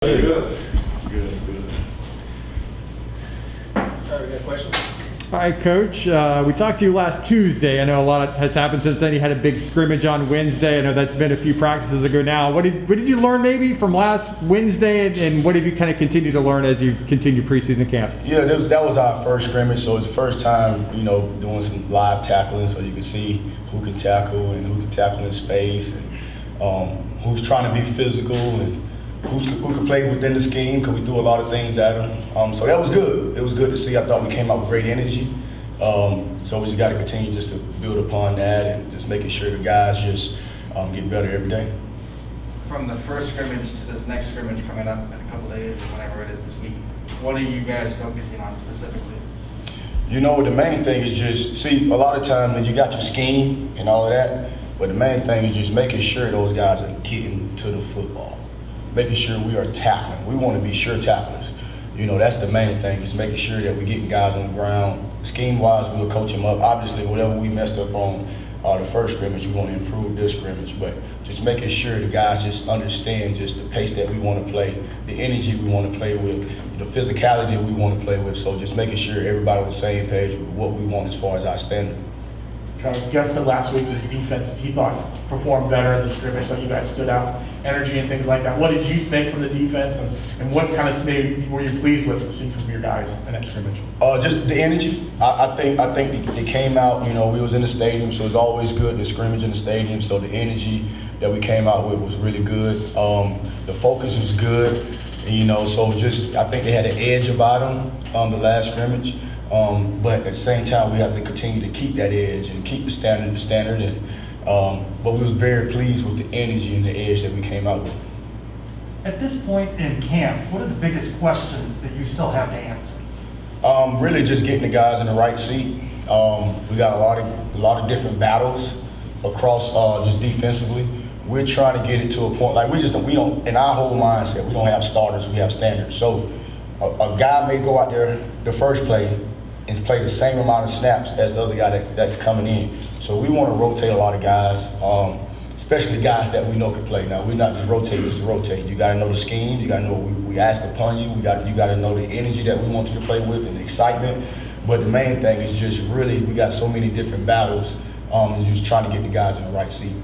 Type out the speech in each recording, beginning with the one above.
Good. Good. All right, we got questions? Hi, Coach. We talked to you last Tuesday. I know a lot has happened since then. You had a big scrimmage on Wednesday. I know that's been a few practices ago now. What did you learn maybe from last Wednesday, and what have you kind of continued to learn as you continue preseason camp? Yeah, that was our first scrimmage, so it's the first time, doing some live tackling, so you can see who can tackle and who can tackle in space, and who's trying to be physical and who can play within the scheme, because we do a lot of things at them. So that was good. It was good to see. I thought we came out with great energy. So we just got to continue just to build upon that and just making sure the guys just get better every day. From the first scrimmage to this next scrimmage coming up in a couple days or whenever it is this week, what are you guys focusing on specifically? The main thing is just, see, a lot of times you got your scheme and all of that, but the main thing is just making sure those guys are getting to the football. Making sure we are tackling. We want to be sure tacklers. That's the main thing, is making sure that we're getting guys on the ground. Scheme-wise, we'll coach them up. Obviously, whatever we messed up on the first scrimmage, we want to improve this scrimmage. But just making sure the guys just understand just the pace that we want to play, the energy we want to play with, the physicality we want to play with. So just making sure everybody on the same page with what we want as far as our standard. Travis Guest said last week that the defense, he thought, performed better in the scrimmage, so you guys stood out, energy and things like that. What did you make from the defense, and what kind of maybe were you pleased with seeing from your guys in that scrimmage? Just the energy. I think it came out. We was in the stadium, so it's always good to scrimmage in the stadium. So the energy that we came out with was really good. The focus was good. So just I think they had an edge about them the last scrimmage. But at the same time, we have to continue to keep that edge and keep the standard. And but we was very pleased with the energy and the edge that we came out with. At this point in camp, what are the biggest questions that you still have to answer? Really just getting the guys in the right seat. We got a lot of different battles across just defensively. We're trying to get it to a point like we don't in our whole mindset, we don't have starters, we have standards. So a guy may go out there the first play and play the same amount of snaps as the other guy that's coming in. So we want to rotate a lot of guys, especially guys that we know can play. Now, we're not just rotating just to rotate. You got to know the scheme. You got to know what we ask upon you. You got to know the energy that we want you to play with and the excitement. But the main thing is just really, we got so many different battles and just trying to get the guys in the right seat.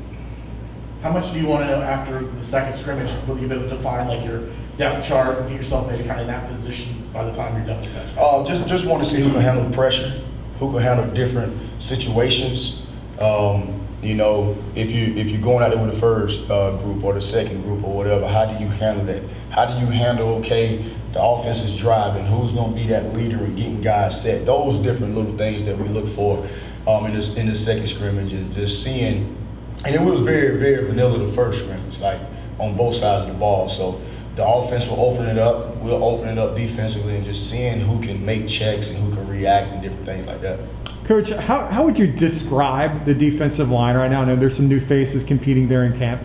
How much do you want to know after the second scrimmage? Will you be able to define like your depth chart and get yourself maybe kind of in that position by the time you're done with that? Just want to see who can handle the pressure, who can handle different situations. If you're going out there with the first group or the second group or whatever, how do you handle that? How do you handle, the offense is driving, who's going to be that leader and getting guys set? Those different little things that we look for in the second scrimmage, and just seeing. And it was very, very vanilla the first scrimmage, like on both sides of the ball. So the offense will open it up. We'll open it up defensively, and just seeing who can make checks and who can react and different things like that. Coach, how would you describe the defensive line right now? I know there's some new faces competing there in camp.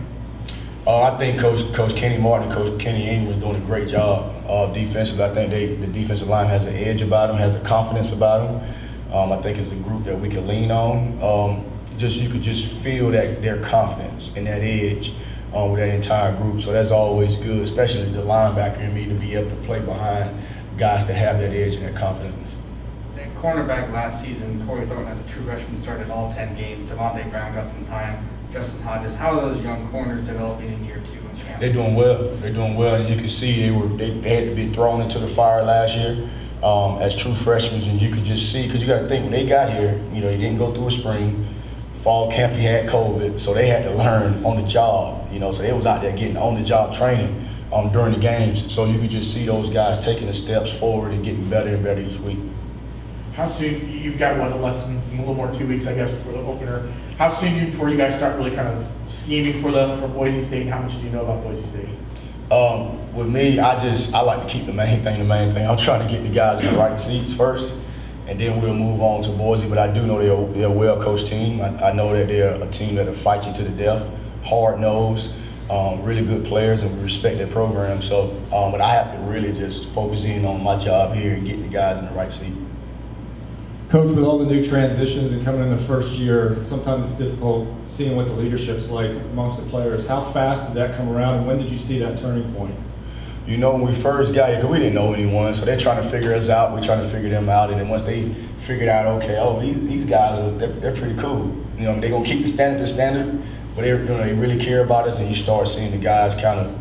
I think Coach Kenny Martin and Coach Kenny Ingram are doing a great job defensively. I think the defensive line has an edge about them, has a confidence about them. I think it's a group that we can lean on. You could just feel that their confidence and that edge with that entire group. So that's always good, especially the linebacker in me, to be able to play behind guys that have that edge and that confidence. At cornerback last season, Corey Thornton as a true freshman started all 10 games. Devontae Brown got some time. Justin Hodges. How are those young corners developing in year 2 in camp? They're doing well. And you can see they had to be thrown into the fire last year as true freshmen, and you could just see, because you got to think, when they got here, they didn't go through a spring. Fall camp, he had COVID, so they had to learn on the job, so they was out there getting on-the-job training during the games. So you could just see those guys taking the steps forward and getting better and better each week. How soon, you've got a little more 2 weeks, I guess, before the opener. How soon before you guys start really kind of scheming for Boise State, and how much do you know about Boise State? With me, I like to keep the main thing. I'm trying to get the guys in the right seats first, and then we'll move on to Boise. But I do know they're a well-coached team. I know that they're a team that'll fight you to the death, hard-nosed, really good players, and we respect their program. So, but I have to really just focus in on my job here and getting the guys in the right seat. Coach, with all the new transitions and coming in the first year, sometimes it's difficult seeing what the leadership's like amongst the players. How fast did that come around, and when did you see that turning point? You know, when we first got here, because we didn't know anyone, so they're trying to figure us out. We're trying to figure them out, and then once they figured out, okay, oh, these guys they're pretty cool. You know, they're gonna keep the standard, but they really care about us, and you start seeing the guys kind of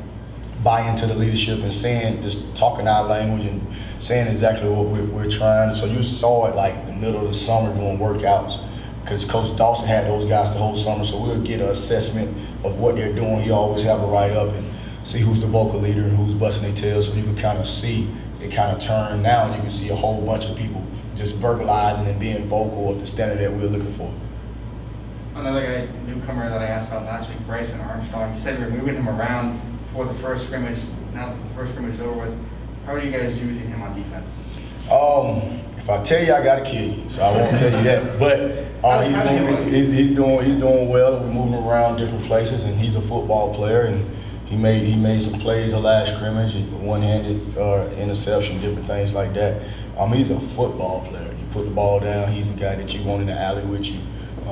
buy into the leadership and just talking our language and saying exactly what we're trying. So you saw it like the middle of the summer doing workouts, because Coach Dawson had those guys the whole summer, so we'll get an assessment of what they're doing. He always have a write-up and see who's the vocal leader and who's busting their tail, so you can kind of see it kind of turn. Now you can see a whole bunch of people just verbalizing and being vocal of the standard that we're looking for. Another guy, newcomer that I asked about last week, Bryson Armstrong, you said you were moving him around for the first scrimmage. Now that the first scrimmage is over with, how are you guys using him on defense? If I tell you, I gotta kill you, so I won't tell you that. But he's doing well. We're moving around different places, and he's a football player, and he made some plays the last scrimmage, one-handed interception, different things like that. He's a football player. You put the ball down, he's the guy that you want in the alley with you.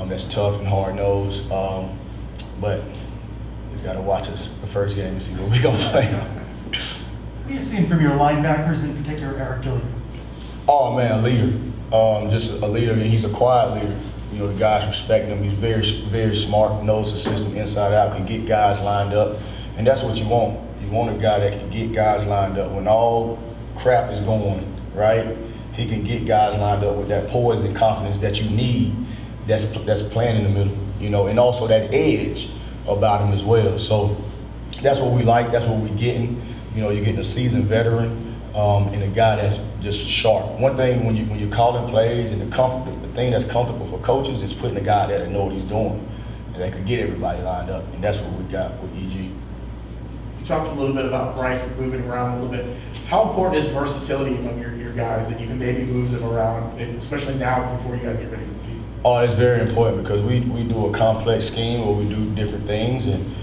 That's tough and hard-nosed, but he's got to watch us the first game and see what we're gonna play. What have you seen from your linebackers, in particular Eric Gilliard? Oh man, a leader. Just a leader, and he's a quiet leader. You know, the guys respect him. He's very, very smart, knows the system inside out, can get guys lined up, and that's what you want. You want a guy that can get guys lined up when all crap is going right. He can get guys lined up with that poise and confidence that you need. That's playing in the middle, you know, and also that edge about him as well. So that's what we like. That's what we're getting. You know, you're getting a seasoned veteran and a guy that's just sharp. One thing when you're calling plays and the thing that's comfortable for coaches is putting a guy there that know what he's doing and that can get everybody lined up. And that's what we got with EG. You talked a little bit about Bryson moving around a little bit. How important is versatility among your guys that you can maybe move them around, especially now before you guys get ready for the season? Oh, it's very important because we do a complex scheme where we do different things, and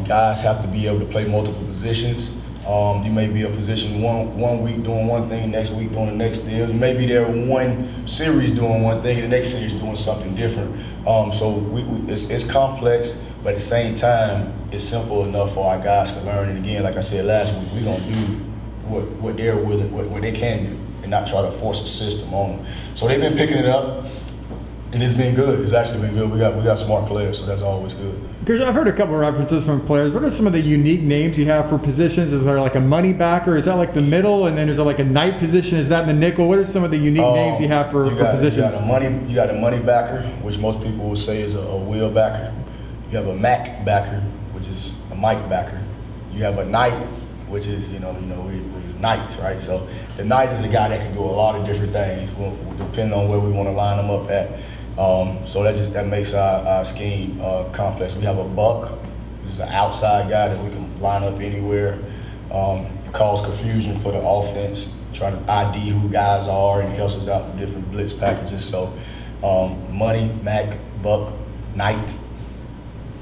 guys have to be able to play multiple positions. You may be a position one week doing one thing, next week doing the next deal. You may be there one series doing one thing, and the next series doing something different. So it's complex, but at the same time, it's simple enough for our guys to learn. And again, like I said last week, we're gonna do what they're willing, what they can do, and not try to force a system on them. So they've been picking it up. And it's been good. It's actually been good. We got smart players, so that's always good. Coach, I've heard a couple of references from players. What are some of the unique names you have for positions? Is there like a money backer? Is that like the middle? And then is there like a night position? Is that in the nickel? What are some of the unique names you have for positions? You got a money backer, which most people would say is a wheel backer. You have a Mac backer, which is a mic backer. You have a night, which is we're knights, right? So the knight is a guy that can do a lot of different things, depending on where we want to line them up at. So that makes our scheme complex. We have a buck, which is an outside guy that we can line up anywhere. Cause confusion for the offense, trying to ID who guys are, and it helps us out with different blitz packages. So money, Mac, buck, knight.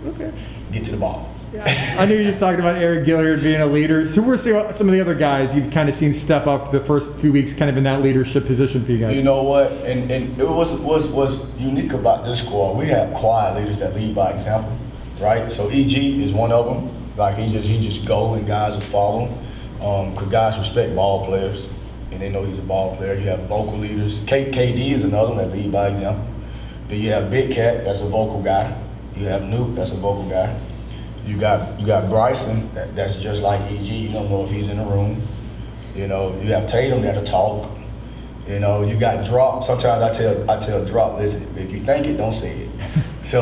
Okay. Get to the ball. Yeah. I knew you just talked about Eric Gilliard being a leader. So who are some of the other guys you've kind of seen step up the first few weeks kind of in that leadership position for you guys? You know what? And it was unique about this squad. We have quiet leaders that lead by example, right? So EG is one of them. Like he just go and guys will follow him. Because guys respect ball players and they know he's a ball player. You have vocal leaders. KD is another one that lead by example. Then you have Big Cat, that's a vocal guy. You have Nuke, that's a vocal guy. You got Bryson, that's just like EG. You don't know if he's in the room. You know, you have Tatum that'll talk. You know, you got Drop. Sometimes I tell Drop, listen, if you think it, don't say it. So,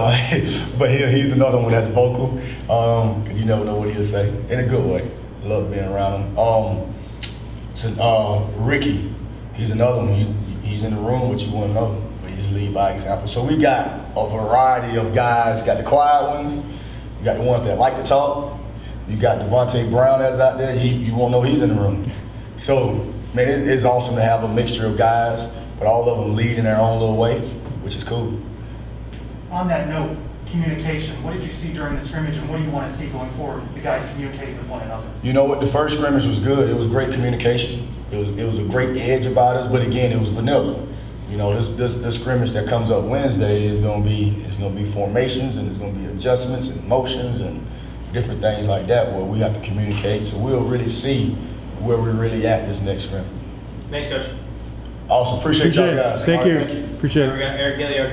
but he's another one that's vocal, because you never know what he'll say in a good way. Love being around him. Ricky, he's another one. He's in the room, but you wouldn't know. But he just lead by example. So we got a variety of guys. Got the quiet ones. You got the ones that like to talk. You got Devontae Brown that's out there. You won't know he's in the room. So, man, it's awesome to have a mixture of guys, but all of them lead in their own little way, which is cool. On that note, communication, what did you see during the scrimmage and what do you want to see going forward, the guys communicating with one another? You know what, the first scrimmage was good. It was great communication. It was a great edge about us, but again, it was vanilla. You know, this scrimmage that comes up Wednesday is gonna be formations, and it's gonna be adjustments and motions, and different things like that where we have to communicate. So we'll really see where we're really at this next scrimmage. Thanks, Coach. Awesome. Appreciate y'all guys. Thank All right, you. Appreciate it. We got Eric Gilliard.